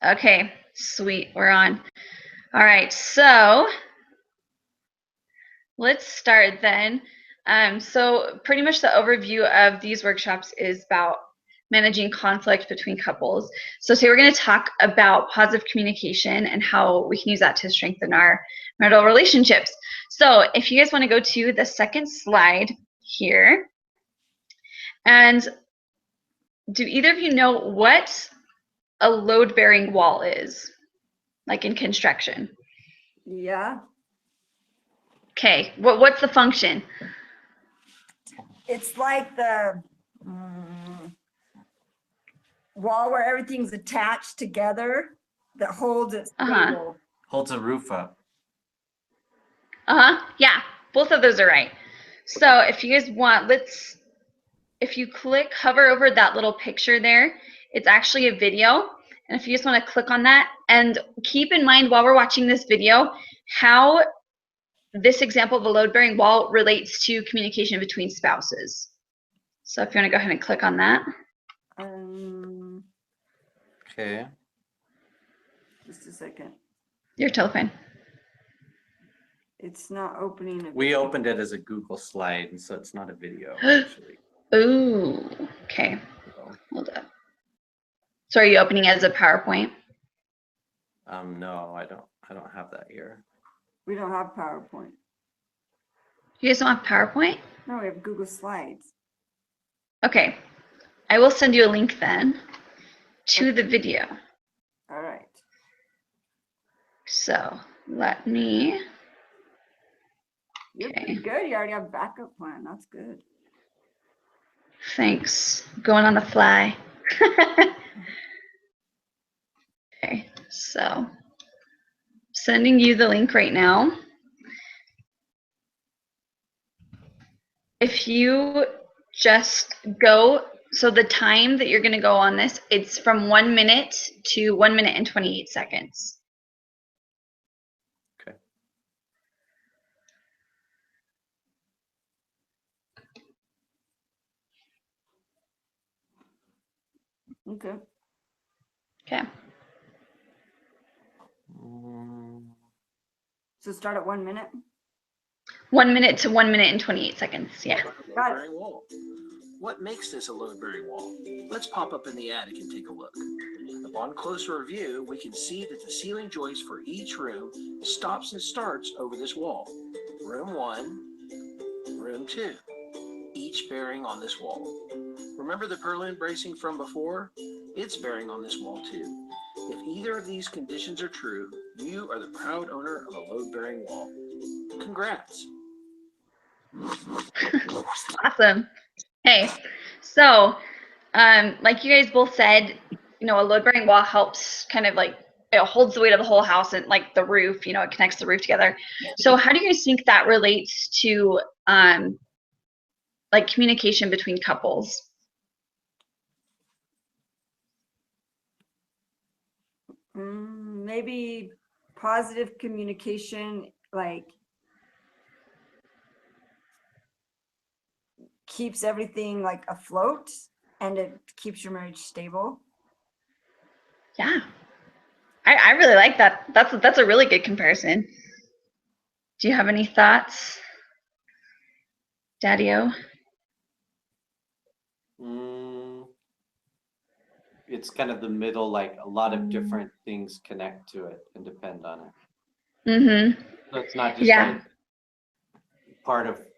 Okay, sweet, we're on. All right, so let's start then. So pretty much the overview of these workshops is about managing conflict between couples. So today we're going to talk about positive communication and how we can use that to strengthen our marital relationships. So if you guys want to go to the second slide here, and do either of you know what a load-bearing wall is, like in construction? Yeah. Okay, what's the function? It's like the wall where everything's attached together that holds it stable. Holds a roof up. Yeah, both of those are right. So if you guys want, if you hover over that little picture there, it's actually a video. And if you just want to click on that, and keep in mind while we're watching this video, how this example of a load-bearing wall relates to communication between spouses. So if you want to go ahead and click on that. Okay. Just a second. Your telephone. It's not opening. We opened it as a Google slide, and so it's not a video, actually. Ooh, okay. Hold up. So are you opening as a PowerPoint? No, I don't have that here. We don't have PowerPoint. You guys don't have PowerPoint? No, we have Google Slides. Okay. I will send you a link then to the video. All right. So let me. You're pretty good. You already have a backup plan. That's good. Thanks. Going on the fly. Okay, so sending you the link right now. If you just go, so the time that you're going to go on this, it's from 1 minute to 1 minute and 28 seconds. Okay. Okay. Okay. So start at 1 minute. 1 minute to 1 minute and 28 seconds. Yeah. Load-bearing wall. What makes this a load-bearing wall? Let's pop up in the attic and take a look. Upon closer review, we can see that the ceiling joist for each room stops and starts over this wall. Room 1, room 2, each bearing on this wall. Remember the purlin bracing from before? It's bearing on this wall too. If either of these conditions are true, you are the proud owner of a load-bearing wall. Congrats. Awesome. Hey, so like you guys both said, you know, a load-bearing wall helps kind of like, it holds the weight of the whole house, and like the roof, you know, it connects the roof together. So how do you guys think that relates to like communication between couples? Maybe positive communication, like keeps everything like afloat, and it keeps your marriage stable. Yeah, I really like that. That's a really good comparison. Do you have any thoughts, Daddy-O? It's kind of the middle, like a lot of different things connect to it and depend on it. Mm-hmm. So it's not just like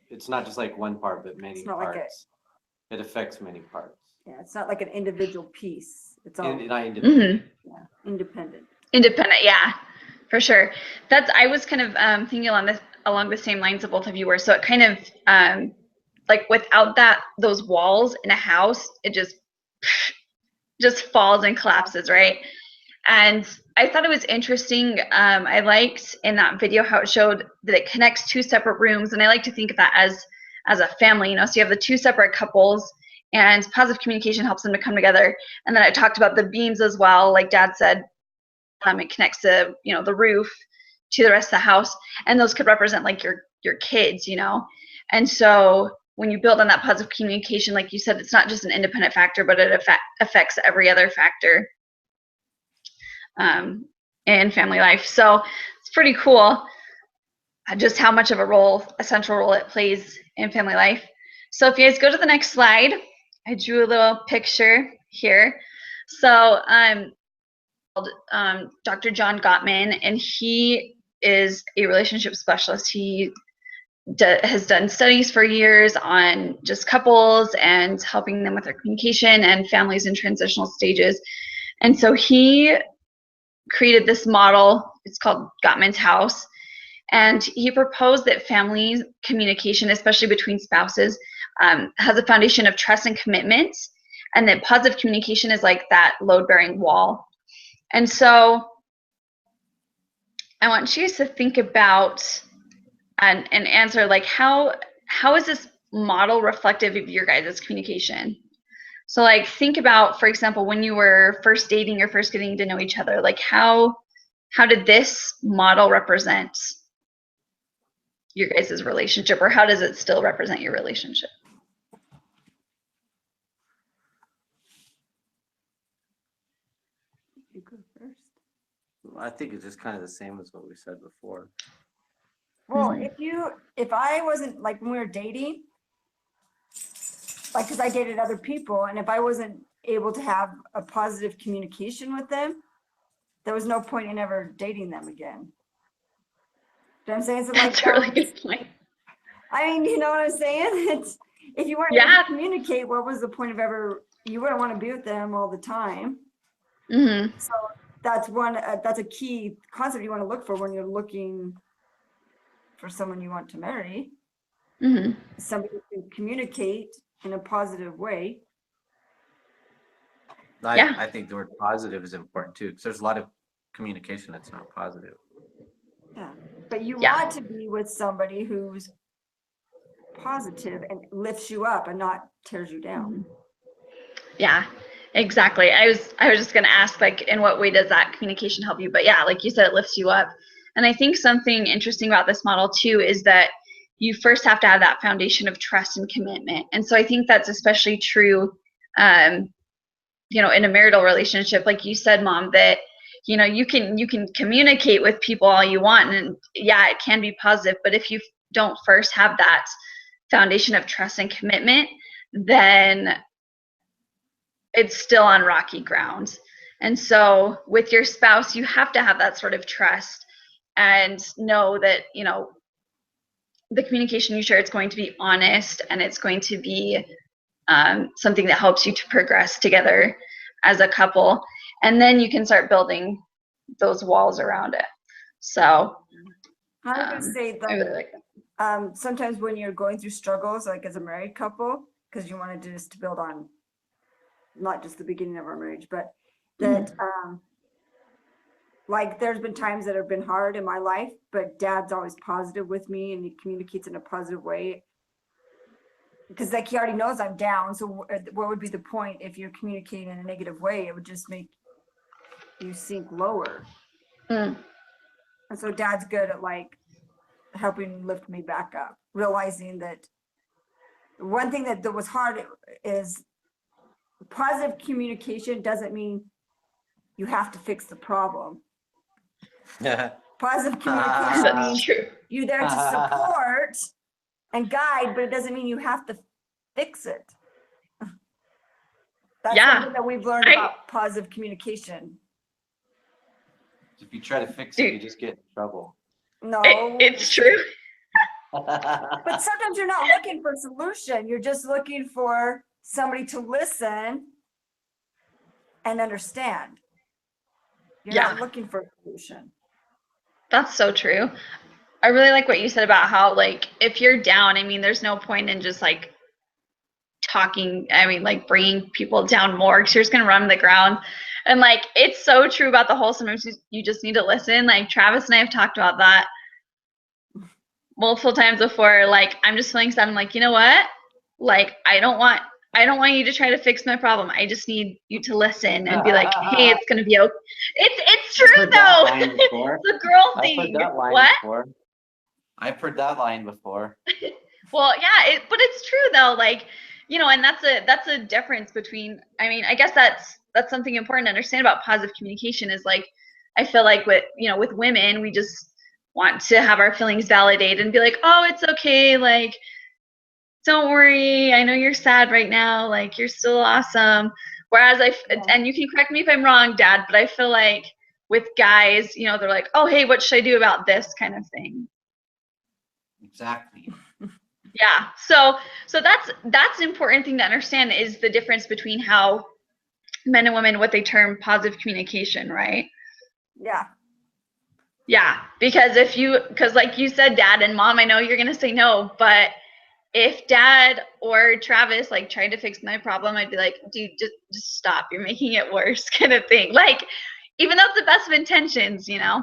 it's not just like one part, but many parts. It affects many parts. Yeah, it's not like an individual piece. It's all independent. yeah, independent. Independent, yeah, for sure. I was kind of thinking along the same lines that both of you were. So it kind of like without those walls in a house, it just falls and collapses, right? And I thought it was interesting. I liked in that video how it showed that it connects two separate rooms, and I like to think of that as a family, you know. So you have the two separate couples, and positive communication helps them to come together. And then I talked about the beams as well, like Dad said. It connects the roof to the rest of the house, and those could represent like your kids, you know. And so when you build on that positive communication, like you said, it's not just an independent factor, but it affects every other factor. in family life. So it's pretty cool just how much of a central role it plays in family life. So if you guys go to the next slide, I drew a little picture here. So Dr. John Gottman, and he is a relationship specialist. He has done studies for years on just couples and helping them with their communication and families in transitional stages. And so he created this model. It's called Gottman's House. And he proposed that family communication, especially between spouses, has a foundation of trust and commitment, and that positive communication is like that load-bearing wall. And so I want you guys to think about and answer, like, how is this model reflective of your guys' communication? So, like, think about, for example, when you were first dating or first getting to know each other, like, how did this model represent your guys' relationship, or how does it still represent your relationship? You go first. I think it's just kind of the same as what we said before. Well, Mhm. if I wasn't, like, when we were dating, like, because I dated other people, and if I wasn't able to have a positive communication with them, there was no point in ever dating them again. You know what I'm saying? So, like, That's a really good point. I mean, you know what I'm saying? It's, if you weren't able Yeah. to communicate, what was the point of ever, you wouldn't want to be with them all the time. Mm-hmm. So that's that's a key concept you want to look for when you're looking for someone you want to marry. Mm-hmm. Somebody who can communicate in a positive way. Yeah. I think the word positive is important too, because there's a lot of communication that's not positive. Yeah. But you Yeah. want to be with somebody who's positive and lifts you up and not tears you down. Yeah, exactly. I was just gonna ask, like, in what way does that communication help you? But yeah, like you said, it lifts you up. And I think something interesting about this model too is that you first have to have that foundation of trust and commitment. And so I think that's especially true, you know, in a marital relationship, like you said, Mom, that, you know, you can communicate with people all you want, and yeah, it can be positive, but if you don't first have that foundation of trust and commitment, then it's still on rocky ground. And so with your spouse, you have to have that sort of trust and know that, you know, the communication you share, it's going to be honest, and it's going to be something that helps you to progress together as a couple. And then you can start building those walls around it. So I was gonna say I really that like that. sometimes when you're going through struggles, like as a married couple, because you want to just to build on not just the beginning of our marriage, but that like there's been times that have been hard in my life, but Dad's always positive with me and he communicates in a positive way. Because like he already knows I'm down, so what would be the point if you're communicating in a negative way? It would just make you sink lower. Mm. And so Dad's good at like helping lift me back up, realizing that one thing that was hard is positive communication doesn't mean you have to fix the problem. Positive communication That's means true. you're there to support and guide, but it doesn't mean you have to fix it. That's Yeah. something that we've learned about positive communication. If you try to fix it, you just get in trouble. No, It's true. but sometimes you're not looking for a solution. You're just looking for somebody to listen and understand. You're not looking for a solution. That's so true. I really like what you said about how, like, if you're down, I mean, there's no point in just like talking, I mean, like bringing people down more, because you're just gonna run to the ground. And like, it's so true about the whole, sometimes you just need to listen. Like Travis and I have talked about that multiple times before. Like, I'm just feeling sad. I'm like, you know what? Like, I don't want you to try to fix my problem. I just need you to listen and be like, hey, it's gonna be okay. It's true though. It's a girl thing. I've heard that line What? before. I've heard that line before. Well, yeah, but it's true though. Like, you know, and that's a difference between, I mean, I guess that's something important to understand about positive communication is like, I feel like with, with women, we just want to have our feelings validated and be like, oh, it's okay. Like, don't worry. I know you're sad right now. Like, you're still awesome. Whereas and you can correct me if I'm wrong, Dad, but I feel like with guys, they're like, oh, hey, what should I do about this kind of thing? Exactly. Yeah. So that's an important thing to understand is the difference between how men and women, what they term positive communication, right? Yeah. Yeah. Because like you said, Dad and Mom, I know you're going to say no, but if Dad or Travis like tried to fix my problem, I'd be like, dude, just stop. You're making it worse kind of thing. Like, even though it's the best of intentions, So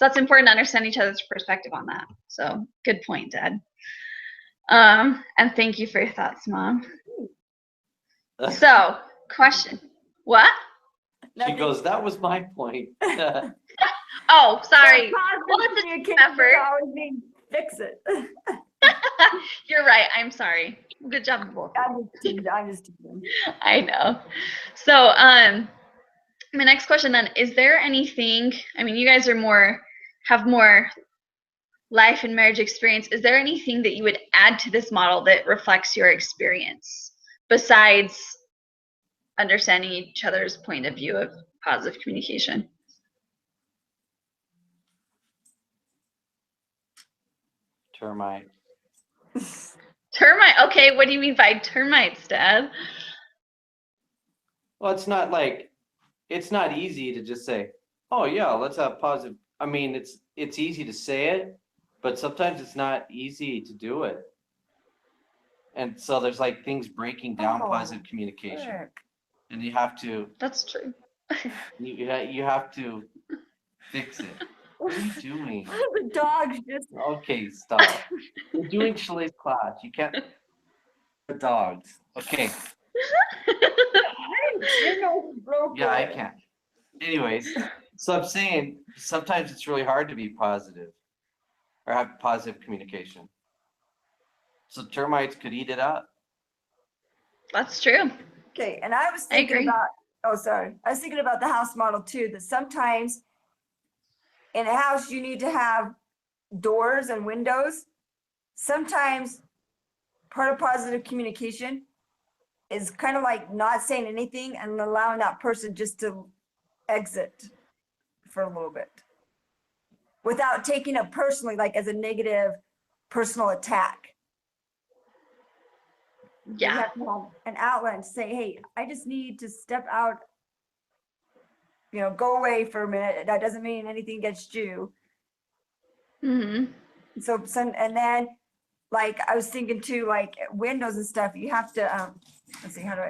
that's important to understand each other's perspective on that. So good point, Dad. And thank you for your thoughts, Mom. So, question. What? She goes, that was my point. Oh, sorry. Yeah, Well, positive it's a team communication effort. always means fix it. You're right. I'm sorry. Good job, both. I'm just teasing. I know. So, my next question then, is there anything, I mean, you guys have more life and marriage experience. Is there anything that you would add to this model that reflects your experience besides understanding each other's point of view of positive communication? Termite. Termite. Okay, what do you mean by termites, Dad? Well, it's not easy to just say, oh yeah, let's have positive. I mean, it's easy to say it, but sometimes it's not easy to do it. And so there's like things breaking down positive communication, and you have to. That's true. You have to fix it. What are you doing? The dog's just. Okay, stop. We're doing Shalee's class. You can't. The dogs. Okay. Yeah, I can't. Anyways, so I'm saying sometimes it's really hard to be positive or have positive communication. So termites could eat it up. That's true. Okay, and I was I agree. thinking about, I was thinking about the house model too, that sometimes in a house you need to have doors and windows. Sometimes part of positive communication is kind of like not saying anything and allowing that person just to exit for a little bit without taking it personally, like as a negative personal attack. You Yeah. have to have an outlet and say, hey, I just need to step out, go away for a minute. That doesn't mean anything against you. Mm-hmm. So and then like I was thinking too, like windows and stuff, you have to let's see, how do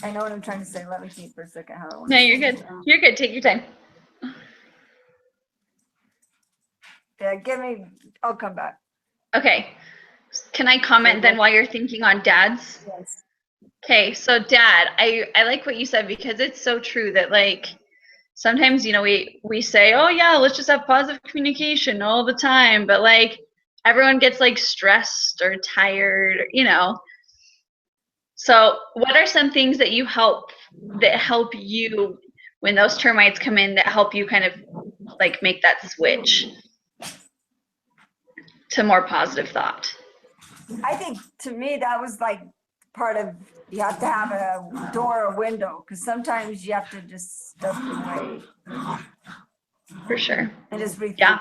I know what I'm trying to say. Let me think for a second how I want No, to you're say good. it. You're good. Take your time. Yeah, I'll come back. Okay. Can I comment then while you're thinking on Dad's? Yes. Okay, so Dad, I like what you said because it's so true that like sometimes we say, oh yeah, let's just have positive communication all the time, but like everyone gets like stressed or tired, So what are some things that help you when those termites come in that help you kind of like make that switch to more positive thought? I think to me that was like part of, you have to have a door or window because sometimes you have to just step away For sure. and just rethink Yeah.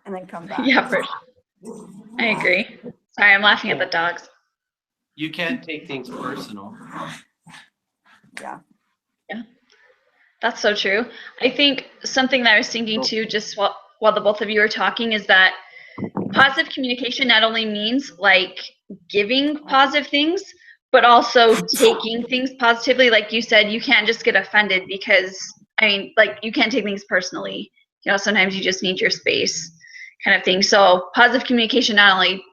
and then come back. Yeah, for sure. I agree. Sorry, I'm laughing at the dogs. You can't take things personal. Yeah. That's so true. I think something that I was thinking too, just while the both of you are talking, is that positive communication not only means like giving positive things, but also taking things positively. Like you said, you can't just get offended because, like you can't take things personally. Sometimes you just need your space kind of thing. So positive communication not only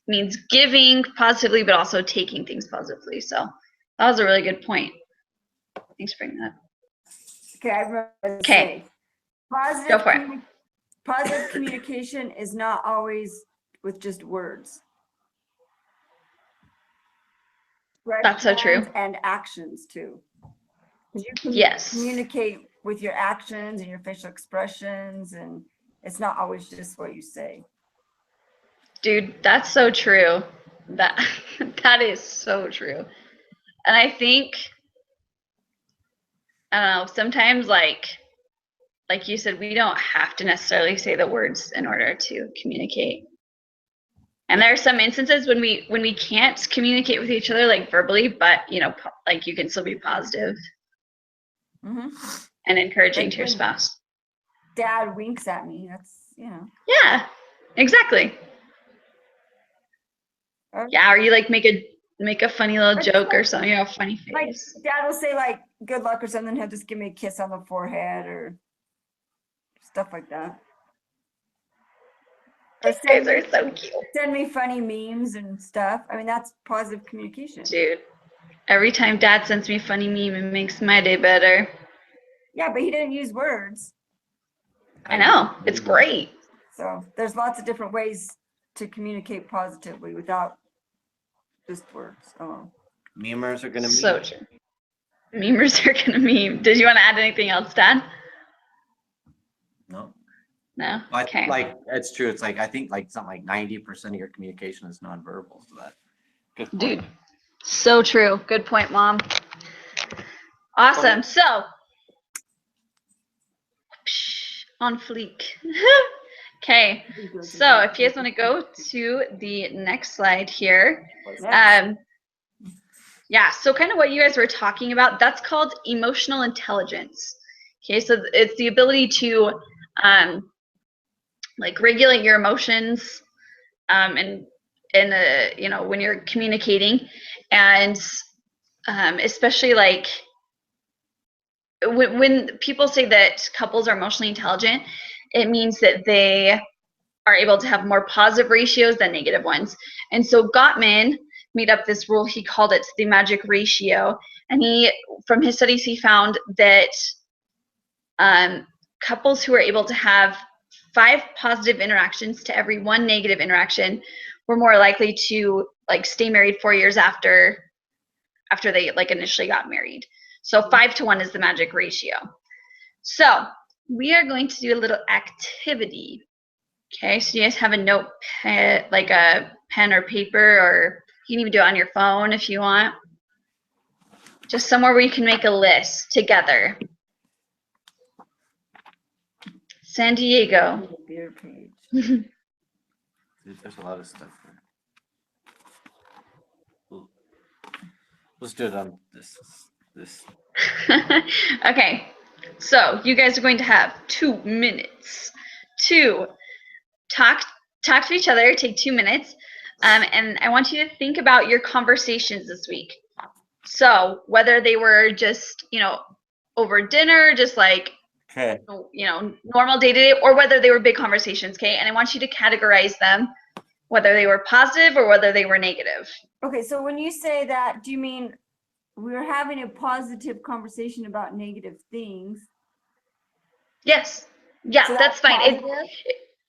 means giving positively, but also taking things positively. So that was a really good point. Thanks for bringing that up. Okay, I remember to Okay. say, Go for it. positive communication is not always with just words. That's so true. And actions too. 'Cause you can Yes. communicate with your actions and your facial expressions, and it's not always just what you say. Dude, that's so true. That that is so true. And I think I don't know, sometimes like you said, we don't have to necessarily say the words in order to communicate. And there are some instances when we can't communicate with each other like verbally, but like you can still be positive Mm-hmm. and encouraging Like to your when- spouse. Dad winks at me. That's, Yeah, exactly. Or- Yeah, or you like make a funny little Like, joke or something, a funny like face. Dad will say like good luck or something. He'll just give me a kiss on the forehead or stuff like that. Or You guys are so cute. send me funny memes and stuff. I mean, that's positive communication. Dude, every time Dad sends me a funny meme, it makes my day better. Yeah, but he didn't use words. I know, it's great. So there's lots of different ways to communicate positively without just words. Oh, Memers are gonna So meme. true. Memers are gonna meme. Did you want to add anything else, Dad? No, No? like, Okay. like it's true. It's like I think like something like 90% of your communication is nonverbal. So that good point. Dude, so true. Good point, Mom. Awesome. So, on fleek. Okay. So, if you guys want to go to the next slide here. Next. Yeah, so kind of what you guys were talking about, that's called emotional intelligence. Okay, so it's the ability to like regulate your emotions and when you're communicating, and especially like when people say that couples are emotionally intelligent, it means that they are able to have more positive ratios than negative ones. And so Gottman made up this rule. He called it the magic ratio. And from his studies, he found that couples who are able to have 5 positive interactions to every 1 negative interaction were more likely to like stay married 4 years after they like initially got married. So 5 to 1 is the magic ratio. So we are going to do a little activity. Okay, so you guys have a notepad, like a pen or paper, or you can even do it on your phone if you want. Just somewhere where you can make a list together. San Diego. Beer page. Dude, there's a lot of stuff there. Let's do it on this. Okay, so you guys are going to have 2 minutes to talk to each other. Take 2 minutes, and I want you to think about your conversations this week. So whether they were just over dinner, just like Okay. normal day to day, or whether they were big conversations. Okay, and I want you to categorize them, whether they were positive or whether they were negative. Okay, so when you say that, do you mean we were having a positive conversation about negative things? Yes. Yeah, So that's fine. positive?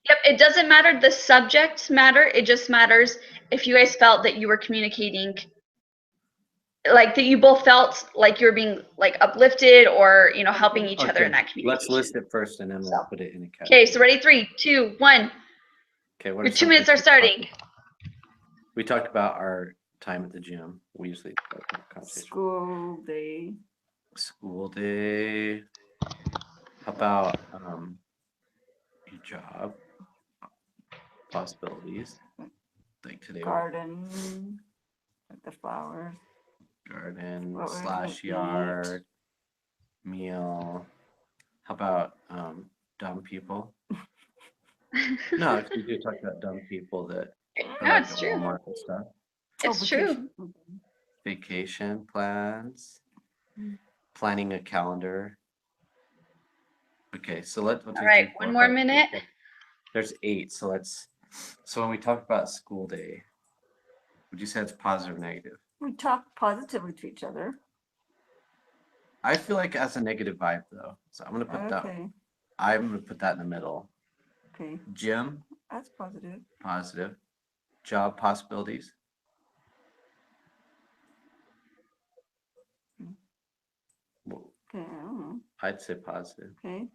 Yep, it doesn't matter the subject matter. It just matters if you guys felt that you were communicating, like that you both felt like you're being like uplifted or helping each other in that communication. Let's list it first and then we'll put it in a category. Okay, so ready? 3, 2, 1. Okay, what Your are 2 some minutes are things starting. We talked about our time at the gym. We usually have that conversation. School day. How about your job possibilities? Like today, Garden. Like the flowers. garden What we're / gonna eat. yard meal. How about dumb people? No, 'cause we do talk about dumb people that are No, like it's at true. Walmart and stuff. It's true. Vacation. Vacation plans, Mm. planning a calendar. Okay, so let's. All right, 1 more minute. There's 8, so let's. So when we talk about school day, would you say it's positive or negative? We talk positively to each other. I feel like it has a negative vibe though, so I'm gonna put that. Okay. I'm gonna put that in the middle. Okay. Gym, That's positive. positive. Job possibilities. Okay, I don't know. I'd say positive. Okay.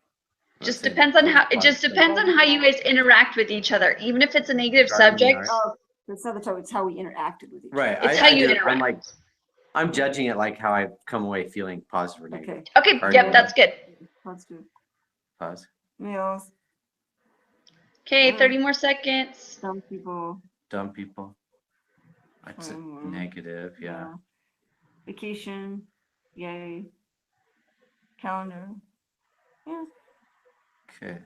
I'd Just say depends on how, it positive. just depends on how you guys interact with each other. Even if it's a negative Regarding the subject, art. Oh, it's not the topic, it's how we interacted with each Right. other. it's how you do. interact. I'm judging it like how I come away feeling positive or negative. Okay, Okay, Regarding yep, the that's good. let's do Positive. meals, Okay, 30 more seconds. some people, Dumb people. I'd say Mm, negative. Yeah. vacation, yay, calendar, yeah. Okay.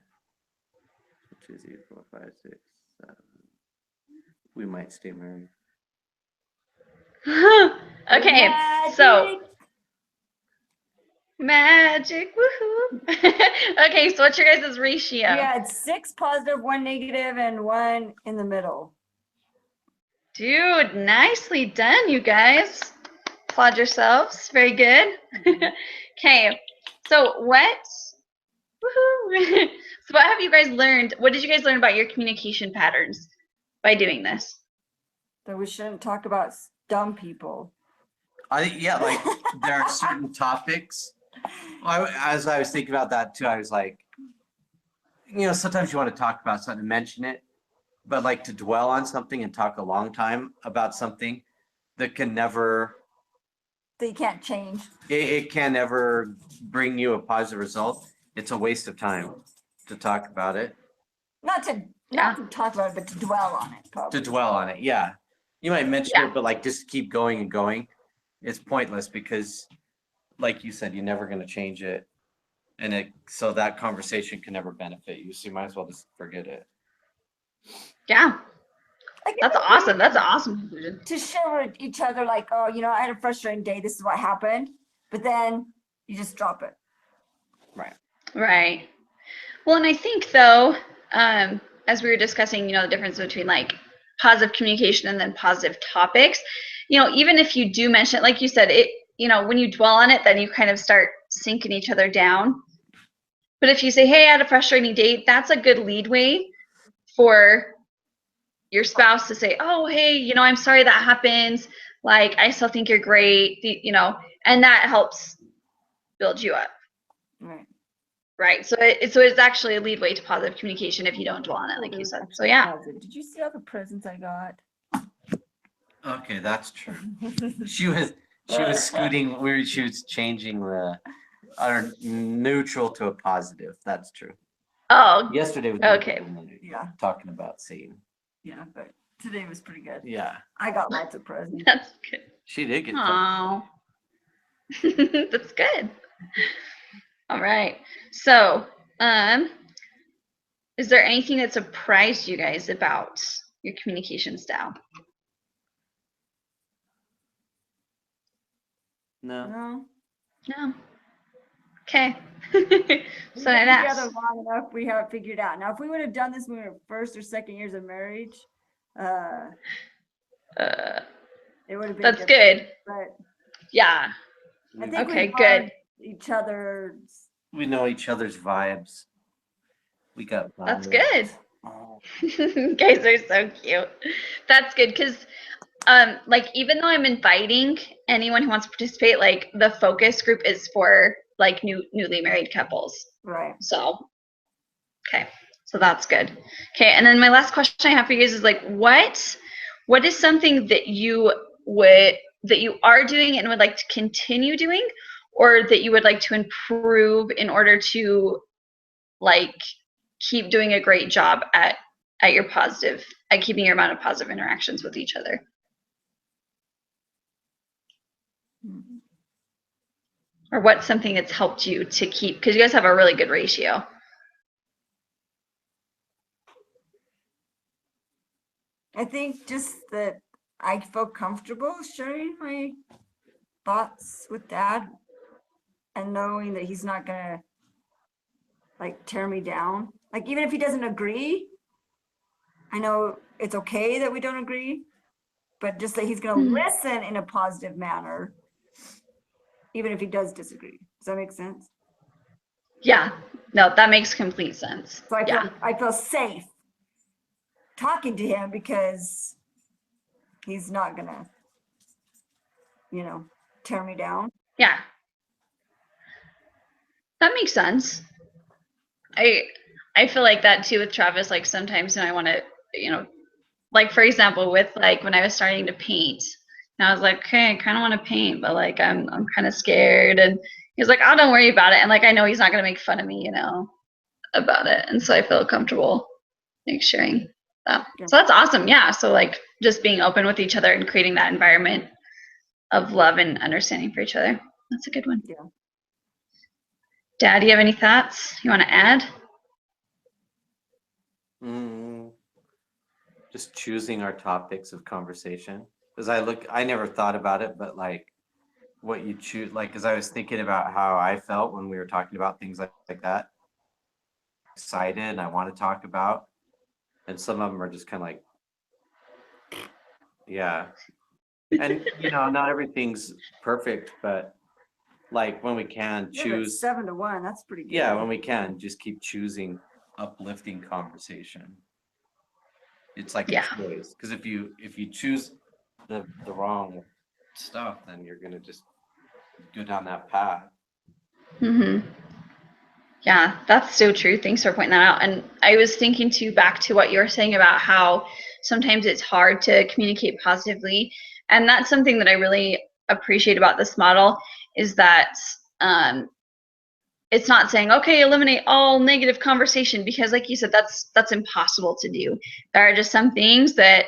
2, 3, 4, 5, 6, 7. We might stay married. Okay, so magic, woohoo. Okay, so what's your guys' ratio? We had 6 positive, 1 negative, and 1 in the middle. Dude, nicely done, you guys. Applaud yourselves. Very good. Okay, so what? Woohoo! So what have you guys learned? What did you guys learn about your communication patterns by doing this? That we shouldn't talk about dumb people. I think, yeah, like there are certain topics. As I was thinking about that too, I was like, sometimes you want to talk about something and mention it, but like to dwell on something and talk a long time about something that can never, That you can't change. it can never bring you a positive result. It's a waste of time to talk about it, Not to talk about it, but to dwell on it, probably. to dwell on it. Yeah. You might mention Yeah. it, but like just keep going and going. It's pointless because like you said, you're never going to change it. And so that conversation can never benefit you. So you might as well just forget it. Yeah, Like, that's awesome. That's an awesome conclusion. to share with each other, like, oh, I had a frustrating day. This is what happened. But then you just drop it. Right. Well, and I think though, as we were discussing, the difference between like positive communication and then positive topics, even if you do mention it, like you said, it, when you dwell on it, then you kind of start sinking each other down. But if you say, hey, I had a frustrating day, that's a good leadway for your spouse to say, oh, hey, I'm sorry that happens. Like, I still think you're great, and that helps build you up. Right. Right. So it's actually a leadway to positive communication if you don't dwell on it, like you said. So yeah. Did you see all the presents I got? Okay, that's true. She was scooting where she was changing the neutral to a positive. That's true. Oh, Yesterday was okay. Yeah. Talking about Satan. Yeah, but today was pretty good. Yeah. I got lots of presents. That's good. She did get Oh, that's good. All right. So, is there anything that surprised you guys about your communication style? No. No. No. Okay. So We've been I'd together ask. long enough, we have it figured out. Now, if we would have done this when we were first or second years of marriage, it would have been That's different. good. But Yeah. I think Okay, we good. loved each other's. We know each other's vibes. We got That's vibes. good. Oh, You guys are so cute. That's good because like even though I'm inviting anyone who wants to participate, like the focus group is for like newly married couples. Right. So okay. So that's good. Okay, and then my last question I have for you guys is like what is something that you are doing and would like to continue doing, or that you would like to improve in order to like keep doing a great job at keeping your amount of positive interactions with each other? Or what's something that's helped you to keep, because you guys have a really good ratio. I think just that I feel comfortable sharing my thoughts with Dad and knowing that he's not gonna like tear me down. Like even if he doesn't agree, I know it's okay that we don't agree, but just that he's gonna listen in a positive manner, even if he does disagree. Does that make sense? Yeah, no, that makes complete sense. So Yeah, I feel safe talking to him because he's not gonna, tear me down. yeah. That makes sense. I feel like that too with Travis. Like sometimes when I want to, you know, like for example, with like when I was starting to paint, and I was like, okay, I kind of want to paint, but like I'm kind of scared. And he's like, oh, don't worry about it. And like I know he's not gonna make fun of me, you know, about it. And so I feel comfortable like sharing that. Yeah. So that's awesome. Yeah. So like just being open with each other and creating that environment of love and understanding for each other. That's a good one. Yeah. Dad, do you have any thoughts you want to add? Just choosing our topics of conversation. Because I never thought about it, but like what you choose, like, because I was thinking about how I felt when we were talking about things like that. Excited and I want to talk about. And some of them are just kind of like, yeah. And, you know, not everything's perfect, but like when we can Yeah, but choose, 7-1, that's pretty good. yeah, when we can just keep choosing uplifting conversation. It's like a Yeah. choice. Because if you choose the wrong stuff, then you're gonna just go down that path. Mm-hmm. Yeah, that's so true. Thanks for pointing that out. And I was thinking too back to what you were saying about how sometimes it's hard to communicate positively. And that's something that I really appreciate about this model is that it's not saying, okay, eliminate all negative conversation, because like you said, that's impossible to do. There are just some things that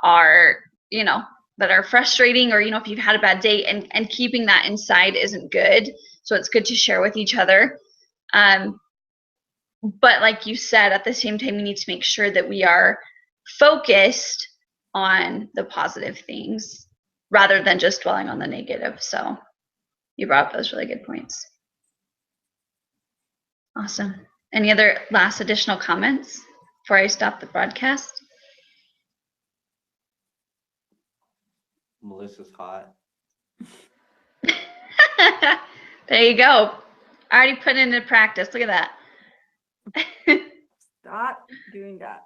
are, you know, that are frustrating, or, you know, if you've had a bad day, and keeping that inside isn't good. So it's good to share with each other. But like you said, at the same time, we need to make sure that we are focused on the positive things rather than just dwelling on the negative. So you brought up those really good points. Awesome. Any other last additional comments before I stop the broadcast? Melissa's hot. There you go. Already put it into practice. Look at that. Stop doing that.